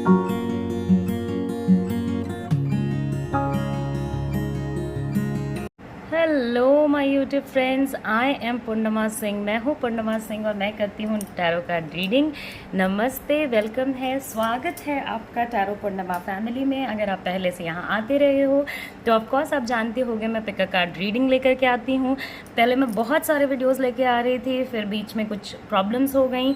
Hello my YouTube friends, I am Purnima Singh. मैं हूँ पूर्णिमा सिंह और मैं करती हूँ टैरो कार्ड रीडिंग। नमस्ते, वेलकम है, स्वागत है आपका टैरो पूर्णिमा फैमिली में। अगर आप पहले से यहाँ आते रहे हो तो ऑफकोर्स आप जानते होंगे मैं पिक अ कार्ड रीडिंग लेकर के आती हूँ। पहले मैं बहुत सारे वीडियोज़ लेके आ रही थी, फिर बीच में कुछ प्रॉब्लम्स हो गई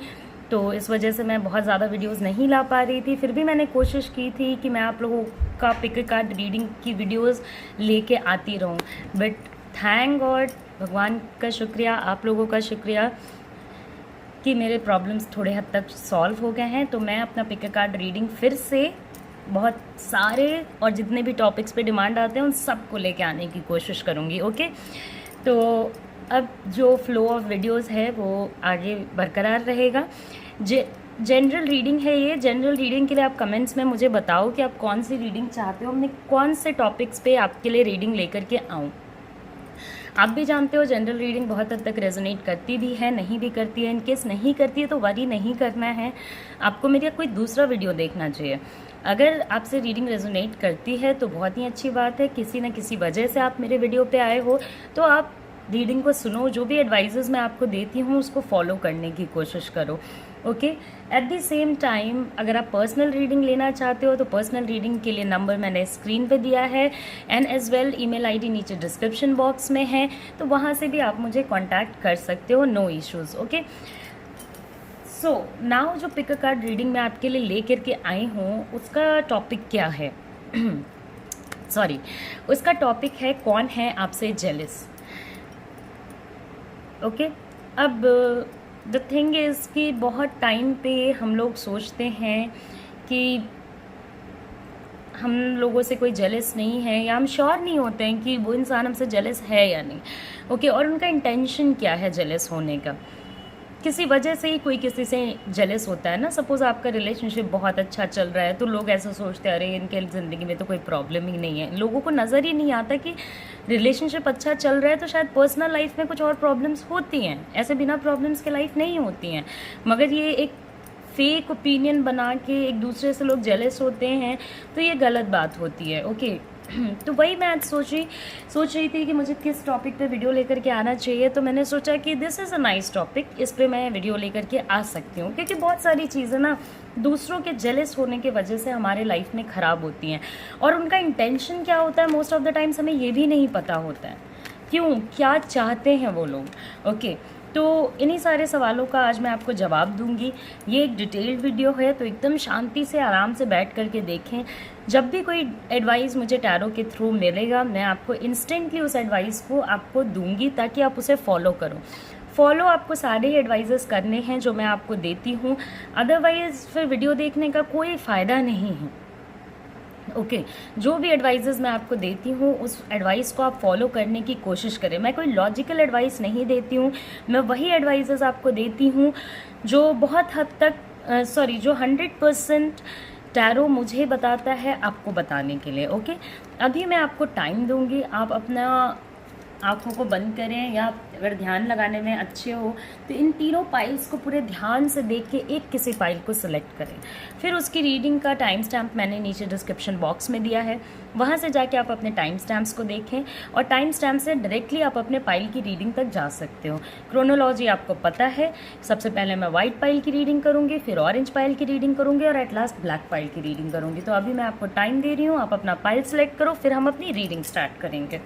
तो इस वजह से मैं बहुत ज़्यादा वीडियोस नहीं ला पा रही थी। फिर भी मैंने कोशिश की थी कि मैं आप लोगों का पिक अ कार्ड रीडिंग की वीडियोस लेके आती रहूं, बट थैंक गॉड, भगवान का शुक्रिया, आप लोगों का शुक्रिया कि मेरे प्रॉब्लम्स थोड़े हद तक सॉल्व हो गए हैं। तो मैं अपना पिक अ कार्ड रीडिंग फिर से बहुत सारे और जितने भी टॉपिक्स पे डिमांड आते हैं उन सबको लेके आने की कोशिश करूँगी। ओके, तो अब जो फ्लो ऑफ वीडियोस है वो आगे बरकरार रहेगा। जनरल रीडिंग है ये। जनरल रीडिंग के लिए आप कमेंट्स में मुझे बताओ कि आप कौन सी रीडिंग चाहते हो, मैं कौन से टॉपिक्स पे आपके लिए रीडिंग लेकर के आऊँ। आप भी जानते हो जनरल रीडिंग बहुत हद तक रेजोनेट करती भी है, नहीं भी करती है। इनकेस नहीं करती है तो वरी नहीं करना है, आपको मेरा कोई दूसरा वीडियो देखना चाहिए। अगर आपसे रीडिंग रेजोनेट करती है तो बहुत ही अच्छी बात है, किसी न किसी वजह से आप मेरे वीडियो पे आए हो तो आप रीडिंग को सुनो, जो भी एडवाइजेस मैं आपको देती हूँ उसको फॉलो करने की कोशिश करो। Okay, at the same time अगर आप पर्सनल रीडिंग लेना चाहते हो तो पर्सनल रीडिंग के लिए नंबर मैंने स्क्रीन पे दिया है and as well email ID नीचे डिस्क्रिप्शन बॉक्स में है, तो वहाँ से भी आप मुझे कांटेक्ट कर सकते हो, no issues. Okay, so now जो पिक अ कार्ड रीडिंग मैं आपके लिए ले करके आई हूँ उसका टॉपिक क्या है सॉरी, उसका टॉपिक है कौन है आपसे जेलस। ओके, अब द थिंग इज़ कि बहुत टाइम पे हम लोग सोचते हैं कि हम लोगों से कोई जेलस नहीं है, या हम श्योर नहीं होते हैं कि वो इंसान हमसे जेलस है या नहीं। ओके, और उनका इंटेंशन क्या है जेलस होने का। किसी वजह से ही कोई किसी से जेलस होता है ना। सपोज़ आपका रिलेशनशिप बहुत अच्छा चल रहा है तो लोग ऐसा सोचते हैं अरे इनके ज़िंदगी में तो कोई प्रॉब्लम ही नहीं है। लोगों को नज़र ही नहीं आता कि रिलेशनशिप अच्छा चल रहा है तो शायद पर्सनल लाइफ में कुछ और प्रॉब्लम्स होती हैं। ऐसे बिना प्रॉब्लम्स के लाइफ नहीं होती हैं, मगर ये एक फेक ओपिनियन बना के एक दूसरे से लोग जेलस होते हैं तो ये गलत बात होती है। ओके, तो वही मैं आज सोच रही थी कि मुझे किस टॉपिक पे वीडियो लेकर के आना चाहिए। तो मैंने सोचा कि this is a nice topic, इस पे मैं वीडियो लेकर के आ सकती हूँ, क्योंकि बहुत सारी चीज़ें ना दूसरों के जेलस होने की वजह से हमारे लाइफ में ख़राब होती हैं, और उनका इंटेंशन क्या होता है मोस्ट ऑफ द टाइम्स हमें ये भी नहीं पता होता है, क्यों, क्या चाहते हैं वो लोग। ओके, तो इन्हीं सारे सवालों का आज मैं आपको जवाब दूंगी। ये एक डिटेल्ड वीडियो है तो एकदम शांति से आराम से बैठ करके देखें। जब भी कोई एडवाइस मुझे टैरो के थ्रू मिलेगा मैं आपको इंस्टेंटली उस एडवाइस को आपको दूंगी ताकि आप उसे फॉलो करो। फॉलो आपको सारे ही एडवाइजेस करने हैं जो मैं आपको देती हूँ, अदरवाइज़ फिर वीडियो देखने का कोई फ़ायदा नहीं है। ओके, जो भी एडवाइजेस मैं आपको देती हूँ उस एडवाइस को आप फॉलो करने की कोशिश करें। मैं कोई लॉजिकल एडवाइस नहीं देती हूँ, मैं वही एडवाइजेस आपको देती हूँ जो बहुत हद तक जो 100% टैरो मुझे बताता है आपको बताने के लिए। ओके, अभी मैं आपको टाइम दूंगी, आप अपना आँखों को बंद करें, या अगर ध्यान लगाने में अच्छे हो तो इन तीनों पाइल्स को पूरे ध्यान से देख के एक किसी पाइल को सिलेक्ट करें। फिर उसकी रीडिंग का टाइम स्टैम्प मैंने नीचे डिस्क्रिप्शन बॉक्स में दिया है, वहाँ से जाके आप अपने टाइम स्टैम्प्स को देखें और टाइम स्टैम्प से डायरेक्टली आप अपने पाइल की रीडिंग तक जा सकते हो। क्रोनोलॉजी आपको पता है, सबसे पहले मैं वाइट पाइल की रीडिंग करूँगी, फिर ऑरेंज पाइल की रीडिंग करूँगी और एट लास्ट ब्लैक पाइल की रीडिंग करूँगी। तो अभी मैं आपको टाइम दे रही हूँ, आप अपना पाइल सेलेक्ट करो, फिर हम अपनी रीडिंग स्टार्ट करेंगे।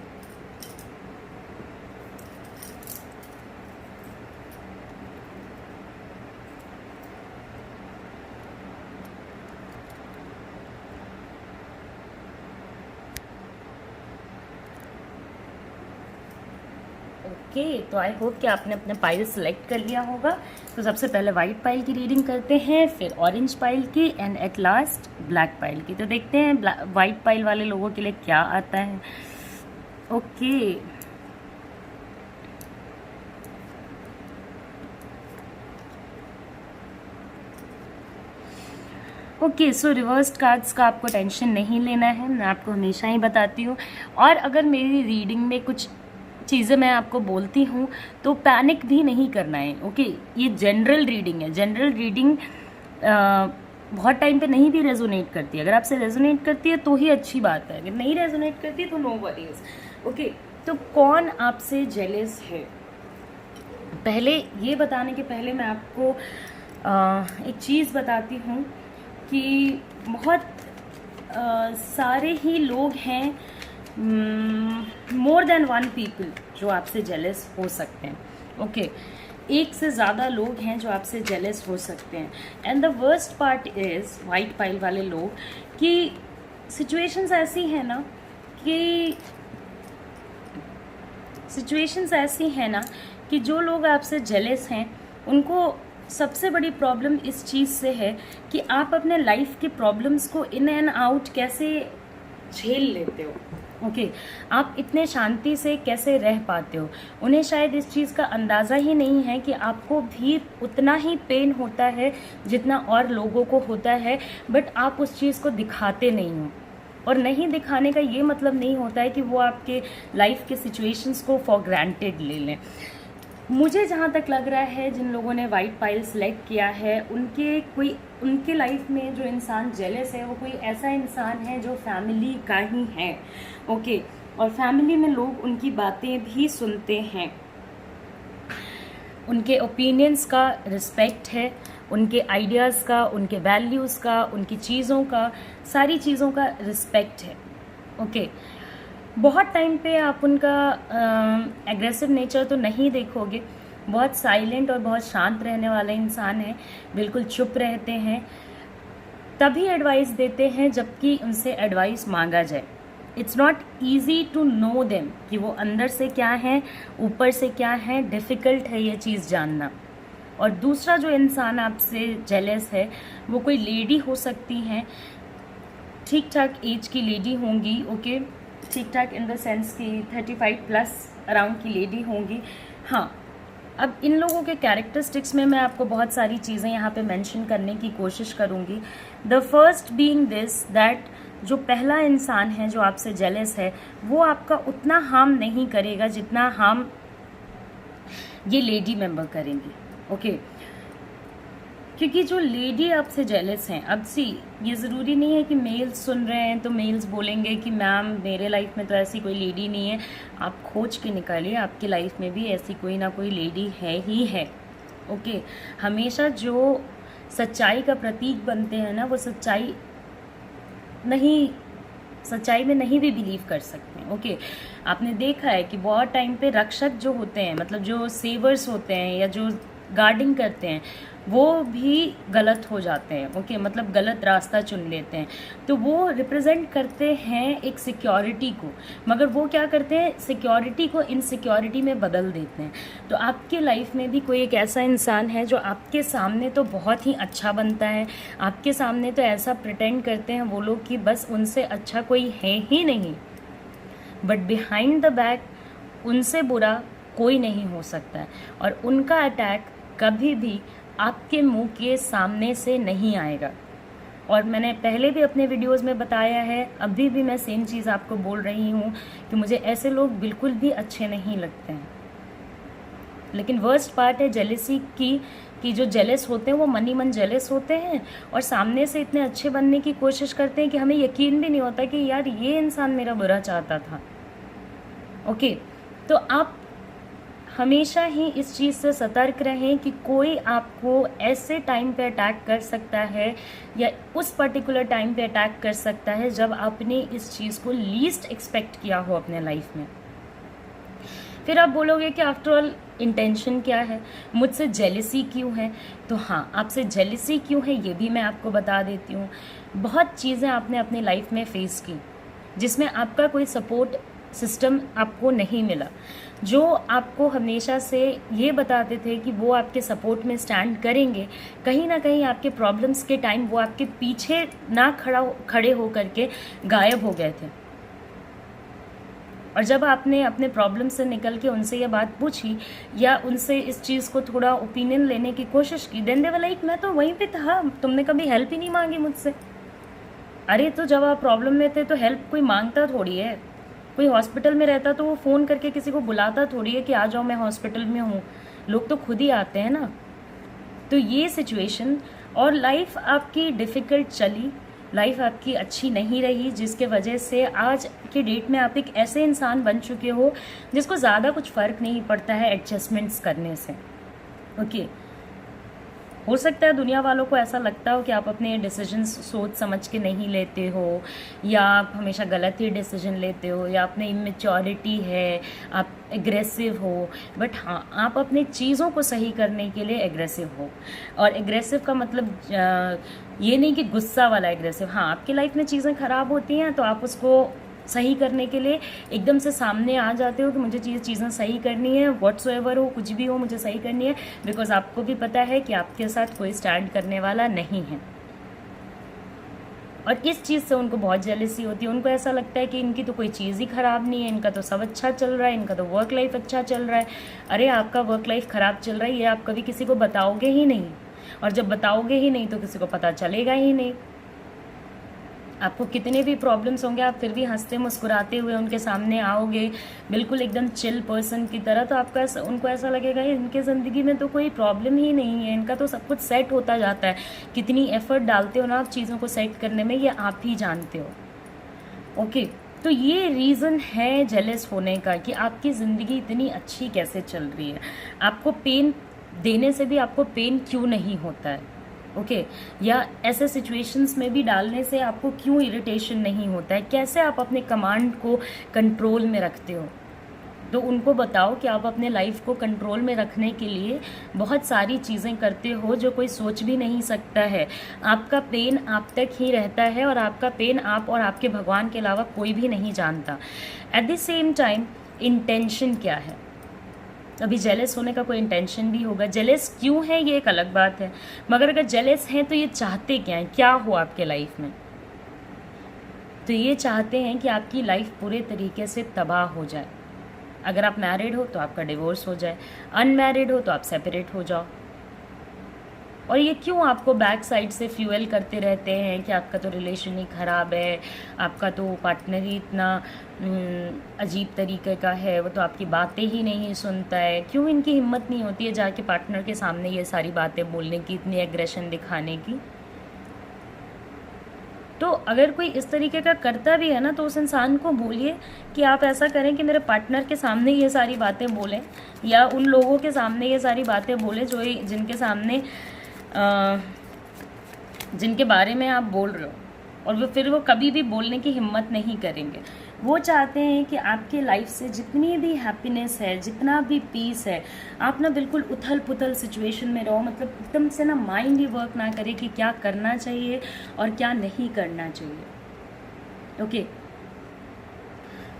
ओके, तो आई होप कि आपने अपने पाइल सेलेक्ट कर लिया होगा। तो सबसे पहले वाइट पाइल की रीडिंग करते हैं, फिर ऑरेंज पाइल की and at last black pile की। तो देखते हैं वाइट पाइल वाले लोगों के लिए क्या आता है। ओके, ओके, सो रिवर्स्ड कार्ड्स का आपको टेंशन नहीं लेना है, मैं आपको हमेशा ही बताती हूँ। और अगर मेरी रीडिंग में कुछ चीज़ें मैं आपको बोलती हूँ तो पैनिक भी नहीं करना है। ओके, ये जनरल रीडिंग है। जनरल रीडिंग बहुत टाइम पे नहीं भी रेजोनेट करती। अगर आपसे रेजोनेट करती है तो ही अच्छी बात है, अगर नहीं रेजोनेट करती तो नो वरीज। ओके, तो कौन आपसे जेलस है? पहले ये बताने के पहले मैं आपको एक चीज़ बताती हूँ कि बहुत सारे ही लोग हैं, मोर देन वन पीपल जो आपसे जेलस हो सकते हैं। ओके, एक से ज़्यादा लोग हैं जो आपसे जेलस हो सकते हैं। And the worst part is white pile वाले लोग कि सिचुएशंस ऐसी हैं ना कि जो लोग आपसे जेलस हैं उनको सबसे बड़ी प्रॉब्लम इस चीज़ से है कि आप अपने लाइफ के प्रॉब्लम्स को इन एंड आउट कैसे झेल लेते हो। ओके, आप इतने शांति से कैसे रह पाते हो। उन्हें शायद इस चीज़ का अंदाज़ा ही नहीं है कि आपको भी उतना ही पेन होता है जितना और लोगों को होता है, बट आप उस चीज़ को दिखाते नहीं हो। और नहीं दिखाने का ये मतलब नहीं होता है कि वो आपके लाइफ के सिचुएशंस को फॉर ग्रांटेड ले लें। मुझे जहाँ तक लग रहा है जिन लोगों ने वाइट पाइल सेलेक्ट किया है उनके लाइफ में जो इंसान जेलस है वो कोई ऐसा इंसान है जो फैमिली का ही है। ओके, और फैमिली में लोग उनकी बातें भी सुनते हैं, उनके ओपिनियंस का रिस्पेक्ट है, उनके आइडियाज़ का, उनके वैल्यूज़ का, उनकी चीज़ों का, सारी चीज़ों का रिस्पेक्ट है। ओके, बहुत टाइम पे आप उनका एग्रेसिव नेचर तो नहीं देखोगे, बहुत साइलेंट और बहुत शांत रहने वाले इंसान हैं, बिल्कुल चुप रहते हैं, तभी एडवाइस देते हैं जबकि उनसे एडवाइस मांगा जाए। It's not easy to know them कि वो अंदर से क्या है, ऊपर से क्या है, डिफ़िकल्ट है ये चीज़ जानना। और दूसरा जो इंसान आपसे जेलस है वो कोई लेडी हो सकती हैं, ठीक ठाक एज की लेडी होंगी। ओके, ठीक ठाक इन द सेंस कि 35+ अराउंड की लेडी होंगी। हाँ, अब इन लोगों के कैरेक्टरिस्टिक्स में मैं आपको बहुत सारी चीज़ें यहाँ पे मेंशन करने की कोशिश करूँगी। The first being this that जो पहला इंसान है जो आपसे जेलस है वो आपका उतना हार्म नहीं करेगा जितना हार्म ये लेडी मेंबर करेंगी। ओके, क्योंकि जो लेडी आपसे जेलस हैं, अब ये ज़रूरी नहीं है कि मेल्स सुन रहे हैं तो मेल्स बोलेंगे कि मैम मेरे लाइफ में तो ऐसी कोई लेडी नहीं है। आप खोज के निकालिए, आपकी लाइफ में भी ऐसी कोई ना कोई लेडी है ही है। ओके, हमेशा जो सच्चाई का प्रतीक बनते हैं ना वो सच्चाई में नहीं भी बिलीव कर सकते हैं। ओके, आपने देखा है कि बहुत टाइम पे रक्षक जो होते हैं, मतलब जो सेवर्स होते हैं या जो गार्डिंग करते हैं, वो भी गलत हो जाते हैं। ओके, मतलब गलत रास्ता चुन लेते हैं। तो वो रिप्रेजेंट करते हैं एक सिक्योरिटी को, मगर वो क्या करते हैं, सिक्योरिटी को इनसिक्योरिटी में बदल देते हैं। तो आपके लाइफ में भी कोई एक ऐसा इंसान है जो आपके सामने तो बहुत ही अच्छा बनता है, आपके सामने तो ऐसा प्रिटेंड करते हैं वो लोग कि बस उनसे अच्छा कोई है ही नहीं, बट बिहाइंड द बैक उनसे बुरा कोई नहीं हो सकता है। और उनका अटैक कभी भी आपके मुंह के सामने से नहीं आएगा। और मैंने पहले भी अपने वीडियोस में बताया है, अभी भी मैं सेम चीज़ आपको बोल रही हूँ कि मुझे ऐसे लोग बिल्कुल भी अच्छे नहीं लगते हैं। लेकिन वर्स्ट पार्ट है जेलेसी की कि जो जेलस होते हैं वो मन ही मन जेलस होते हैं और सामने से इतने अच्छे बनने की कोशिश करते हैं कि हमें यकीन भी नहीं होता कि यार ये इंसान मेरा बुरा चाहता था। ओके, तो आप हमेशा ही इस चीज़ से सतर्क रहें कि कोई आपको ऐसे टाइम पे अटैक कर सकता है या उस पर्टिकुलर टाइम पे अटैक कर सकता है जब आपने इस चीज़ को लीस्ट एक्सपेक्ट किया हो अपने लाइफ में। फिर आप बोलोगे कि आफ्टर ऑल इंटेंशन क्या है, मुझसे जेलिसी क्यों है? तो हाँ, आपसे जेलिसी क्यों है ये भी मैं आपको बता देती हूँ। बहुत चीज़ें आपने अपनी लाइफ में फेस की जिसमें आपका कोई सपोर्ट सिस्टम आपको नहीं मिला, जो आपको हमेशा से ये बताते थे कि वो आपके सपोर्ट में स्टैंड करेंगे, कहीं ना कहीं आपके प्रॉब्लम्स के टाइम वो आपके पीछे ना खड़े हो करके गायब हो गए थे। और जब आपने अपने प्रॉब्लम से निकल के उनसे ये बात पूछी या उनसे इस चीज़ को थोड़ा ओपिनियन लेने की कोशिश की, देन दे वर लाइक मैं तो वहीं पे था, तुमने कभी हेल्प ही नहीं मांगी मुझसे। अरे तो जब आप प्रॉब्लम में थे तो हेल्प कोई मांगता थोड़ी है, कोई हॉस्पिटल में रहता तो वो फ़ोन करके किसी को बुलाता थोड़ी है कि आ जाओ मैं हॉस्पिटल में हूँ, लोग तो खुद ही आते हैं ना। तो ये सिचुएशन और लाइफ आपकी डिफ़िकल्ट चली, लाइफ आपकी अच्छी नहीं रही, जिसके वजह से आज के डेट में आप एक ऐसे इंसान बन चुके हो जिसको ज़्यादा कुछ फ़र्क नहीं पड़ता है एडजस्टमेंट्स करने से। ओके, हो सकता है दुनिया वालों को ऐसा लगता हो कि आप अपने डिसीजंस सोच समझ के नहीं लेते हो, या आप हमेशा गलत ही डिसीजन लेते हो, या आप में इमेच्योरिटी है, आप एग्रेसिव हो। बट हाँ, आप अपनी चीज़ों को सही करने के लिए एग्रेसिव हो। और एग्रेसिव का मतलब ये नहीं कि गुस्सा वाला एग्रेसिव। हाँ, आपकी लाइफ में चीज़ें ख़राब होती हैं तो आप उसको सही करने के लिए एकदम से सामने आ जाते हो कि मुझे चीज़ें सही करनी है, व्हाट्सएवर हो, कुछ भी हो, मुझे सही करनी है, बिकॉज आपको भी पता है कि आपके साथ कोई स्टैंड करने वाला नहीं है। और इस चीज़ से उनको बहुत जेलसी होती है। उनको ऐसा लगता है कि इनकी तो कोई चीज़ ही ख़राब नहीं है, इनका तो सब अच्छा चल रहा है, इनका तो वर्क लाइफ अच्छा चल रहा है। अरे, आपका वर्क लाइफ ख़राब चल रहा है ये आप कभी किसी को बताओगे ही नहीं, और जब बताओगे ही नहीं तो किसी को पता चलेगा ही नहीं। आपको कितने भी प्रॉब्लम्स होंगे, आप फिर भी हंसते मुस्कुराते हुए उनके सामने आओगे, बिल्कुल एकदम चिल पर्सन की तरह, तो आपका उनको ऐसा लगेगा इनके ज़िंदगी में तो कोई प्रॉब्लम ही नहीं है, इनका तो सब कुछ सेट होता जाता है। कितनी एफर्ट डालते हो ना आप चीज़ों को सेट करने में, ये आप ही जानते हो। ओके, तो ये रीज़न है जेलस होने का कि आपकी ज़िंदगी इतनी अच्छी कैसे चल रही है। आपको पेन देने से भी आपको पेन क्यों नहीं होता है। ओके, या ऐसे सिचुएशंस में भी डालने से आपको क्यों इरिटेशन नहीं होता है। कैसे आप अपने कमांड को कंट्रोल में रखते हो। तो उनको बताओ कि आप अपने लाइफ को कंट्रोल में रखने के लिए बहुत सारी चीज़ें करते हो जो कोई सोच भी नहीं सकता है। आपका पेन आप तक ही रहता है, और आपका पेन आप और आपके भगवान के अलावा कोई भी नहीं जानता। At the same time intention क्या है। अभी जेलस होने का कोई इंटेंशन भी होगा। जेलस क्यों है ये एक अलग बात है, मगर अगर जेलस हैं तो ये चाहते क्या हैं, क्या हो आपके लाइफ में। तो ये चाहते हैं कि आपकी लाइफ पूरे तरीके से तबाह हो जाए। अगर आप मैरिड हो तो आपका डिवोर्स हो जाए, अनमैरिड हो तो आप सेपरेट हो जाओ। और ये क्यों आपको बैक साइड से फ्यूएल करते रहते हैं कि आपका तो रिलेशन ही ख़राब है, आपका तो पार्टनर ही इतना अजीब तरीके का है, वो तो आपकी बातें ही नहीं सुनता है। क्यों इनकी हिम्मत नहीं होती है जाके पार्टनर के सामने ये सारी बातें बोलने की, इतनी एग्रेशन दिखाने की। तो अगर कोई इस तरीके का करता भी है ना, तो उस इंसान को बोलिए कि आप ऐसा करें कि मेरे पार्टनर के सामने ये सारी बातें बोलें, या उन लोगों के सामने ये सारी बातें बोलें जिनके सामने जिनके बारे में आप बोल रहे हो, और फिर वो कभी भी बोलने की हिम्मत नहीं करेंगे। वो चाहते हैं कि आपके लाइफ से जितनी भी हैप्पीनेस है, जितना भी पीस है, आप ना बिल्कुल उथल पुथल सिचुएशन में रहो। मतलब एकदम से ना माइंड ही वर्क ना करे कि क्या करना चाहिए और क्या नहीं करना चाहिए। ओके,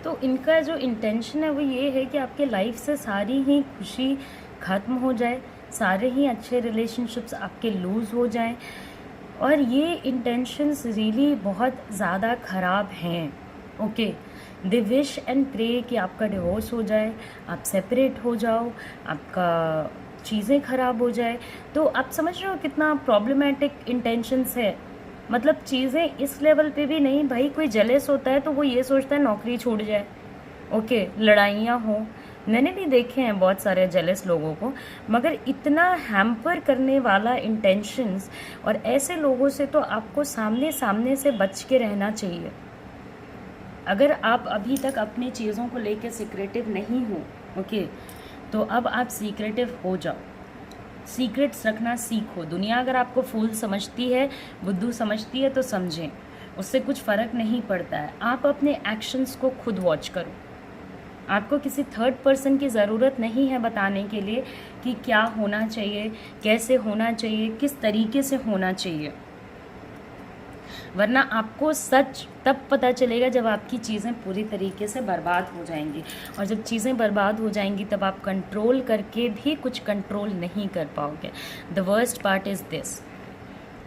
तो इनका जो इंटेंशन है वो ये है कि आपके लाइफ से सारी ही खुशी ख़त्म हो जाए, सारे ही अच्छे रिलेशनशिप्स आपके लूज़ हो जाएं। और ये इंटेंशंस रियली बहुत ज़्यादा ख़राब हैं। Okay, they wish and pray कि आपका डिवोर्स हो जाए, आप सेपरेट हो जाओ, आपका चीज़ें ख़राब हो जाए। तो आप समझ रहे हो कितना प्रॉब्लमेटिक इंटेंशंस है। मतलब चीज़ें इस लेवल पे भी नहीं। भाई, कोई जेलस होता है तो वो ये सोचता है नौकरी छूट जाए, ओके, लड़ाइयाँ हों। मैंने भी देखे हैं बहुत सारे जेलस लोगों को, मगर इतना हैम्पर करने वाला इंटेंशंस और ऐसे लोगों से तो आपको सामने से बच के रहना चाहिए। अगर आप अभी तक अपनी चीज़ों को लेकर सीक्रेटिव नहीं हो, ओके, तो अब आप सीक्रेटिव हो जाओ। सीक्रेट्स रखना सीखो। दुनिया अगर आपको फूल समझती है, बुद्धू समझती है, तो समझें, उससे कुछ फ़र्क नहीं पड़ता है। आप अपने एक्शंस को खुद वॉच करो। आपको किसी थर्ड पर्सन की ज़रूरत नहीं है बताने के लिए कि क्या होना चाहिए, कैसे होना चाहिए, किस तरीके से होना चाहिए। वरना आपको सच तब पता चलेगा जब आपकी चीज़ें पूरी तरीके से बर्बाद हो जाएंगी। और जब चीज़ें बर्बाद हो जाएंगी तब आप कंट्रोल करके भी कुछ कंट्रोल नहीं कर पाओगे। The worst part is this,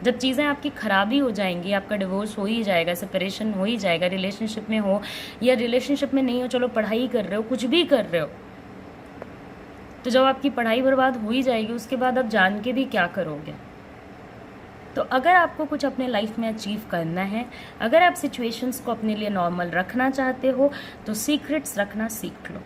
जब चीज़ें आपकी ख़राबी हो जाएंगी, आपका डिवोर्स हो ही जाएगा, सेपरेशन हो ही जाएगा, रिलेशनशिप में हो या रिलेशनशिप में नहीं हो, चलो पढ़ाई कर रहे हो, कुछ भी कर रहे हो, तो जब आपकी पढ़ाई बर्बाद हो ही जाएगी, उसके बाद आप जान के भी क्या करोगे। तो अगर आपको कुछ अपने लाइफ में अचीव करना है, अगर आप सिचुएशंस को अपने लिए नॉर्मल रखना चाहते हो, तो सीक्रेट्स रखना सीख लो।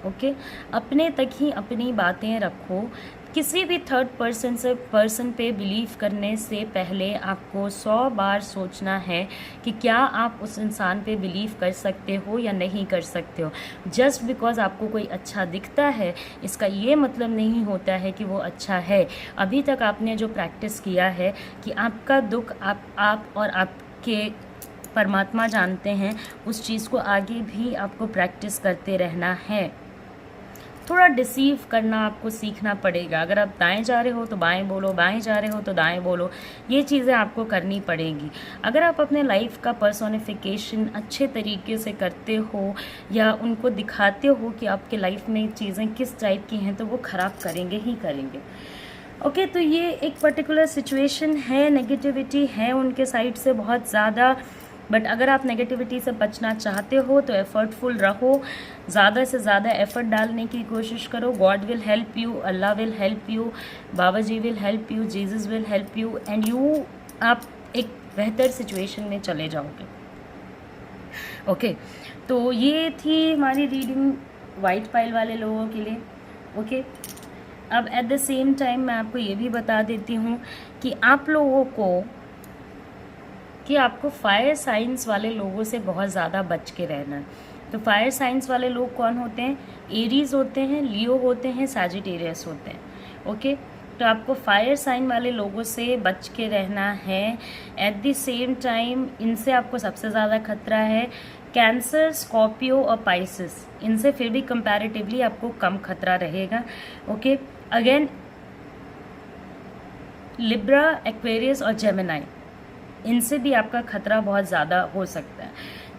ओके, अपने तक ही अपनी बातें रखो। किसी भी थर्ड पर्सन पे बिलीव करने से पहले आपको 100 बार सोचना है कि क्या आप उस इंसान पे बिलीव कर सकते हो या नहीं कर सकते हो। जस्ट बिकॉज आपको कोई अच्छा दिखता है, इसका ये मतलब नहीं होता है कि वो अच्छा है। अभी तक आपने जो प्रैक्टिस किया है कि आपका दुख आप और आपके परमात्मा जानते हैं, उस चीज़ को आगे भी आपको प्रैक्टिस करते रहना है। थोड़ा डिसीव करना आपको सीखना पड़ेगा। अगर आप दाएं जा रहे हो तो बाएं बोलो, बाएं जा रहे हो तो दाएं बोलो, ये चीज़ें आपको करनी पड़ेगी। अगर आप अपने लाइफ का पर्सोनिफिकेशन अच्छे तरीके से करते हो या उनको दिखाते हो कि आपके लाइफ में चीज़ें किस टाइप की हैं, तो वो ख़राब करेंगे ही करेंगे। ओके, तो ये एक पर्टिकुलर सिचुएशन है, नेगेटिविटी है उनके साइड से बहुत ज़्यादा। बट अगर आप नेगेटिविटी से बचना चाहते हो तो एफर्टफुल रहो, ज़्यादा से ज़्यादा एफर्ट डालने की कोशिश करो। God will help you, Allah will help you, Baba ji will help you, Jesus will help you, and you आप एक बेहतर सिचुएशन में चले जाओगे। ओके, तो ये थी हमारी रीडिंग वाइट पाइल वाले लोगों के लिए। ओके, अब एट द सेम टाइम मैं आपको ये भी बता देती हूँ कि आप लोगों को कि आपको फायर साइंस वाले लोगों से बहुत ज़्यादा बच के रहना है। तो फायर साइंस वाले लोग कौन होते हैं? एरीज होते हैं, लियो होते हैं, सैजिटेरियस होते हैं। ओके, तो आपको फायर साइन वाले लोगों से बच के रहना है। एट द सेम टाइम इनसे आपको सबसे ज़्यादा खतरा है कैंसर, स्कॉर्पियो और पाइसिस। इनसे फिर भी कंपैरेटिवली आपको कम खतरा रहेगा। ओके, अगेन लिब्रा, एक्वेरियस और जेमिनाई, इनसे भी आपका खतरा बहुत ज़्यादा हो सकता है।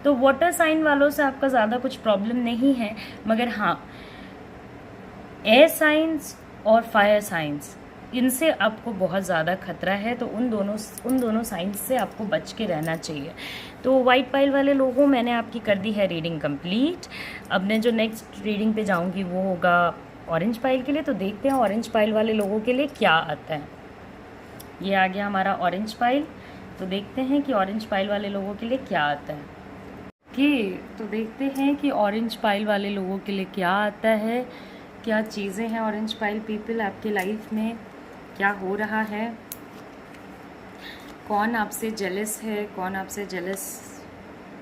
तो वाटर साइन वालों से आपका ज़्यादा कुछ प्रॉब्लम नहीं है, मगर हाँ एयर साइंस और फायर साइंस, इनसे आपको बहुत ज़्यादा खतरा है। तो उन दोनों साइंस से आपको बच के रहना चाहिए। तो वाइट पाइल वाले लोगों, मैंने आपकी कर दी है रीडिंग कंप्लीट। अब मैं जो नेक्स्ट रीडिंग पे जाऊंगी वो होगा ऑरेंज पाइल के लिए। तो देखते हैं ऑरेंज पाइल वाले लोगों के लिए क्या आता है। ये आ गया हमारा ऑरेंज पाइल। तो देखते हैं कि ऑरेंज पाइल वाले लोगों के लिए क्या आता है। तो देखते हैं कि ऑरेंज पाइल वाले लोगों के लिए क्या आता है, क्या चीज़ें हैं ऑरेंज पाइल पीपल आपके लाइफ में, क्या हो रहा है, कौन आपसे जेलस है, कौन आपसे जेलस,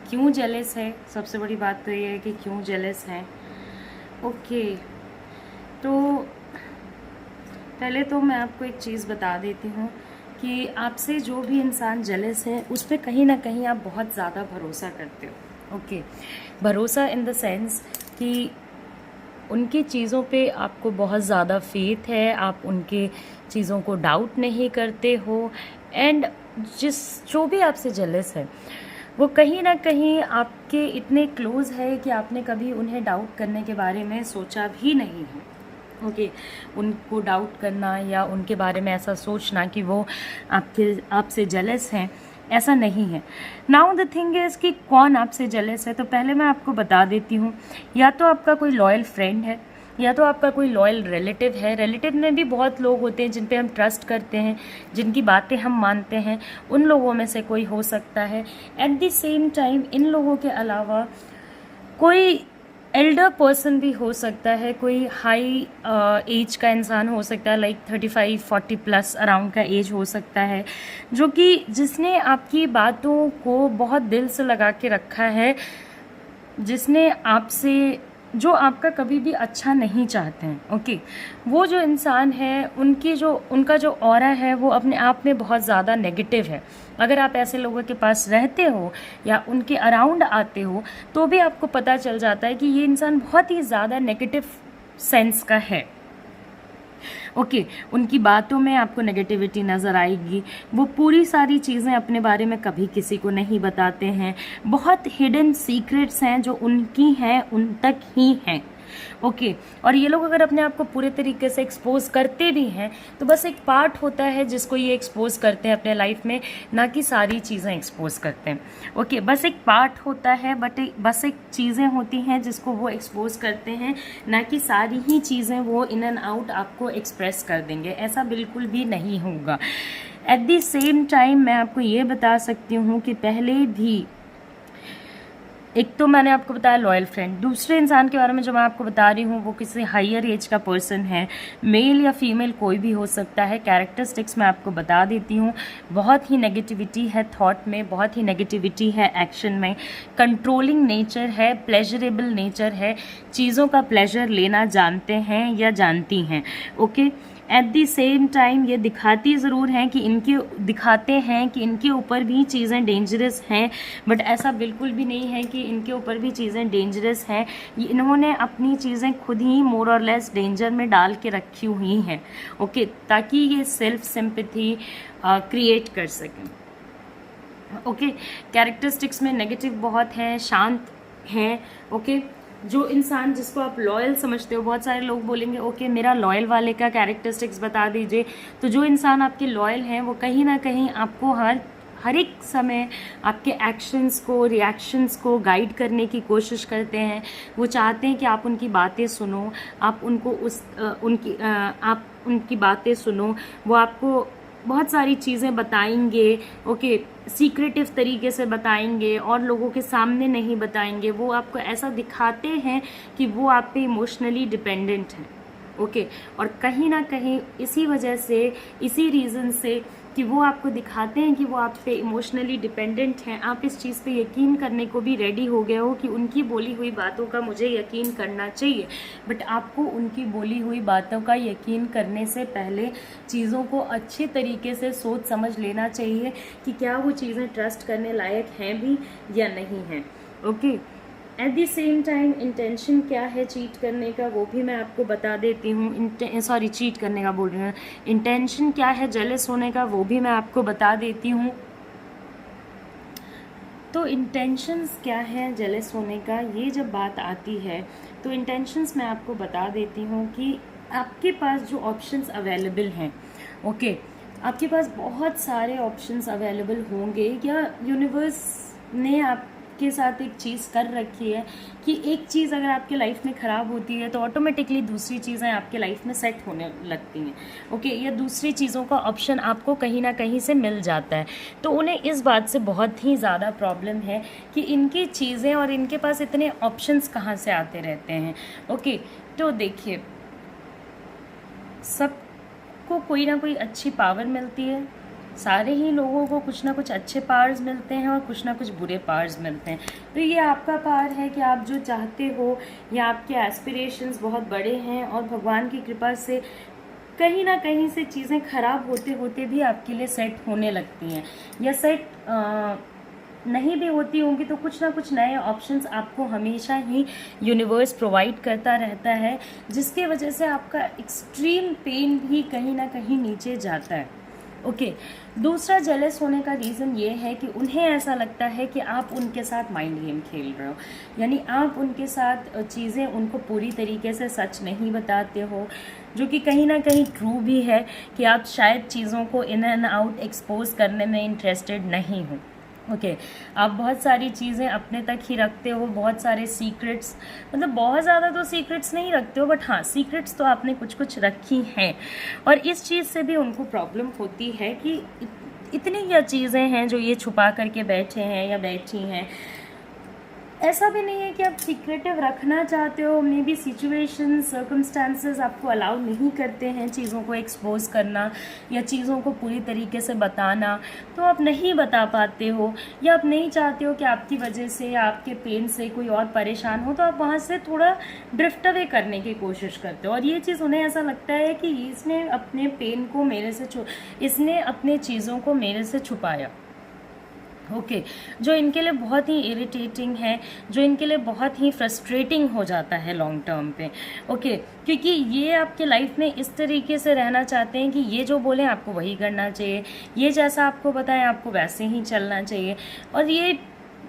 क्यों जेलस है। सबसे बड़ी बात तो ये है कि क्यों जेलस है। ओके, तो पहले तो मैं आपको एक चीज़ बता देती हूँ कि आपसे जो भी इंसान जेलस है उस पर कहीं ना कहीं आप बहुत ज़्यादा भरोसा करते हो। ओके, भरोसा इन द सेंस कि उनकी चीज़ों पे आपको बहुत ज़्यादा फेथ है, आप उनके चीज़ों को डाउट नहीं करते हो। एंड जो भी आपसे जेलस है वो कहीं ना कहीं आपके इतने क्लोज है कि आपने कभी उन्हें डाउट करने के बारे में सोचा भी नहीं है। ओके, उनको डाउट करना या उनके बारे में ऐसा सोचना कि वो आपसे जेलस हैं, ऐसा नहीं है। नाउ द थिंग इज़ कि कौन आपसे जेलस है। तो पहले मैं आपको बता देती हूँ, या तो आपका कोई लॉयल फ्रेंड है, या तो आपका कोई लॉयल रिलेटिव है। रिलेटिव में भी बहुत लोग होते हैं जिन पे हम ट्रस्ट करते हैं, जिनकी बातें हम मानते हैं, उन लोगों में से कोई हो सकता है। At the same time in लोगों के अलावा कोई एल्डर पर्सन भी हो सकता है, कोई हाई एज का इंसान हो सकता है, लाइक 35-40 प्लस अराउंड का एज हो सकता है, जो कि जिसने आपकी बातों को बहुत दिल से लगा के रखा है, जिसने आपसे जो आपका कभी भी अच्छा नहीं चाहते हैं। ओके, वो जो इंसान है उनका जो ऑरा है वो अपने आप में बहुत ज़्यादा नेगेटिव है। अगर आप ऐसे लोगों के पास रहते हो या उनके अराउंड आते हो तो भी आपको पता चल जाता है कि ये इंसान बहुत ही ज़्यादा नेगेटिव सेंस का है। ओके, उनकी बातों में आपको नेगेटिविटी नज़र आएगी। वो पूरी सारी चीज़ें अपने बारे में कभी किसी को नहीं बताते हैं। बहुत हिडन सीक्रेट्स हैं जो उनकी हैं, उन तक ही हैं। ओके, और ये लोग अगर अपने आप को पूरे तरीके से एक्सपोज करते भी हैं तो बस एक पार्ट होता है जिसको ये एक्सपोज करते हैं अपने लाइफ में, ना कि सारी चीज़ें एक्सपोज करते हैं। ओके, बस एक पार्ट होता है, बस एक चीज़ें होती हैं जिसको वो एक्सपोज करते हैं, ना कि सारी ही चीज़ें वो इन एंड आउट आपको एक्सप्रेस कर देंगे। ऐसा बिल्कुल भी नहीं होगा। एट द सेम टाइम मैं आपको ये बता सकती हूँ कि पहले भी एक तो मैंने आपको बताया लॉयल फ्रेंड, दूसरे इंसान के बारे में जो मैं आपको बता रही हूँ वो किसी हायर एज का पर्सन है, मेल या फीमेल कोई भी हो सकता है। कैरेक्टरिस्टिक्स मैं आपको बता देती हूँ, बहुत ही नेगेटिविटी है थॉट में, बहुत ही नेगेटिविटी है एक्शन में, कंट्रोलिंग नेचर है, प्लेजरेबल नेचर है, चीज़ों का प्लेजर लेना जानते हैं या जानती हैं। Okay, at the same time ये दिखाते हैं कि इनके ऊपर भी चीज़ें डेंजरस हैं, बट ऐसा बिल्कुल भी नहीं है कि इनके ऊपर भी चीज़ें डेंजरस हैं। इन्होंने अपनी चीज़ें खुद ही मोर और लेस डेंजर में डाल के रखी हुई हैं, ओके, ताकि ये सेल्फ सिंपैथी क्रिएट कर सकें। ओके, कैरेक्टरिस्टिक्स में नेगेटिव बहुत है, शांत हैं। ओके, जो इंसान जिसको आप लॉयल समझते हो, बहुत सारे लोग बोलेंगे ओके मेरा लॉयल वाले का कैरेक्टरिस्टिक्स बता दीजिए, तो जो इंसान आपके लॉयल हैं वो कहीं ना कहीं आपको हर एक समय आपके एक्शंस को, रिएक्शंस को गाइड करने की कोशिश करते हैं। वो चाहते हैं कि आप उनकी बातें सुनो, आप उनकी बातें सुनो, वो आपको बहुत सारी चीज़ें बताएंगे, ओके, सीक्रेटिव तरीके से बताएंगे और लोगों के सामने नहीं बताएंगे। वो आपको ऐसा दिखाते हैं कि वो आप पे इमोशनली डिपेंडेंट हैं, ओके, और कहीं ना कहीं इसी वजह से, इसी रीज़न से कि वो आपको दिखाते हैं कि वो आप पे इमोशनली डिपेंडेंट हैं, आप इस चीज़ पे यकीन करने को भी रेडी हो गए हो कि उनकी बोली हुई बातों का मुझे यकीन करना चाहिए। बट आपको उनकी बोली हुई बातों का यकीन करने से पहले चीज़ों को अच्छे तरीके से सोच समझ लेना चाहिए कि क्या वो चीज़ें ट्रस्ट करने लायक हैं भी या नहीं हैं। Okay, at the same time intention क्या है चीट करने का वो भी मैं आपको बता देती हूँ। सॉरी, चीट करने का बोल रही हूँ, इंटेंशन क्या है जेलस होने का वो भी मैं आपको बता देती हूँ। तो इंटेंशंस क्या है जेलस होने का, ये जब बात आती है तो इंटेंशंस मैं आपको बता देती हूँ कि आपके पास जो ऑप्शंस अवेलेबल हैं, ओके, आपके पास बहुत सारे ऑप्शंस अवेलेबल होंगे, या यूनिवर्स ने आपके साथ एक चीज़ कर रखी है कि एक चीज़ अगर आपके लाइफ में ख़राब होती है तो ऑटोमेटिकली दूसरी चीज़ें आपके लाइफ में सेट होने लगती हैं, ओके, या दूसरी चीज़ों का ऑप्शन आपको कहीं ना कहीं से मिल जाता है। तो उन्हें इस बात से बहुत ही ज़्यादा प्रॉब्लम है कि इनकी चीज़ें और इनके पास इतने ऑप्शंस कहाँ से आते रहते हैं। ओके, तो देखिए, सबको कोई ना कोई अच्छी पावर मिलती है, सारे ही लोगों को कुछ ना कुछ अच्छे पावर्स मिलते हैं और कुछ ना कुछ बुरे पावर्स मिलते हैं। तो ये आपका पावर है कि आप जो चाहते हो, या आपके एस्पिरेशंस बहुत बड़े हैं और भगवान की कृपा से कहीं ना कहीं से चीज़ें ख़राब होते होते भी आपके लिए सेट होने लगती हैं, या सेट नहीं भी होती होंगी तो कुछ ना कुछ नए ऑप्शंस आपको हमेशा ही यूनिवर्स प्रोवाइड करता रहता है, जिसके वजह से आपका एक्सट्रीम पेन भी कहीं ना कहीं नीचे जाता है। ओके, दूसरा जेलस होने का रीज़न ये है कि उन्हें ऐसा लगता है कि आप उनके साथ माइंड गेम खेल रहे हो, यानी आप उनके साथ चीज़ें उनको पूरी तरीके से सच नहीं बताते हो, जो कि कहीं ना कहीं ट्रू भी है कि आप शायद चीज़ों को इन एंड आउट एक्सपोज करने में इंटरेस्टेड नहीं हो। ओके, आप बहुत सारी चीज़ें अपने तक ही रखते हो, बहुत सारे सीक्रेट्स, मतलब बहुत ज़्यादा तो सीक्रेट्स नहीं रखते हो, बट हाँ सीक्रेट्स तो आपने कुछ कुछ रखी हैं। और इस चीज़ से भी उनको प्रॉब्लम होती है कि इतनी क्या चीज़ें हैं जो ये छुपा करके बैठे हैं या बैठी हैं। ऐसा भी नहीं है कि आप सीक्रेटिव रखना चाहते हो, मे बी सिचुएशन, सर्कमस्टांसेस आपको अलाउ नहीं करते हैं चीज़ों को एक्सपोज करना या चीज़ों को पूरी तरीके से बताना, तो आप नहीं बता पाते हो, या आप नहीं चाहते हो कि आपकी वजह से या आपके पेन से कोई और परेशान हो, तो आप वहाँ से थोड़ा ड्रिफ्ट अवे करने की कोशिश करते हो। और ये चीज़ उन्हें ऐसा लगता है कि इसने अपने पेन को मेरे से इसने अपने चीज़ों को मेरे से छुपाया, ओके, जो इनके लिए बहुत ही इरिटेटिंग है, जो इनके लिए बहुत ही फ्रस्ट्रेटिंग हो जाता है लॉन्ग टर्म पे, ओके, क्योंकि ये आपके लाइफ में इस तरीके से रहना चाहते हैं कि ये जो बोलें आपको वही करना चाहिए, ये जैसा आपको बताएं आपको वैसे ही चलना चाहिए, और ये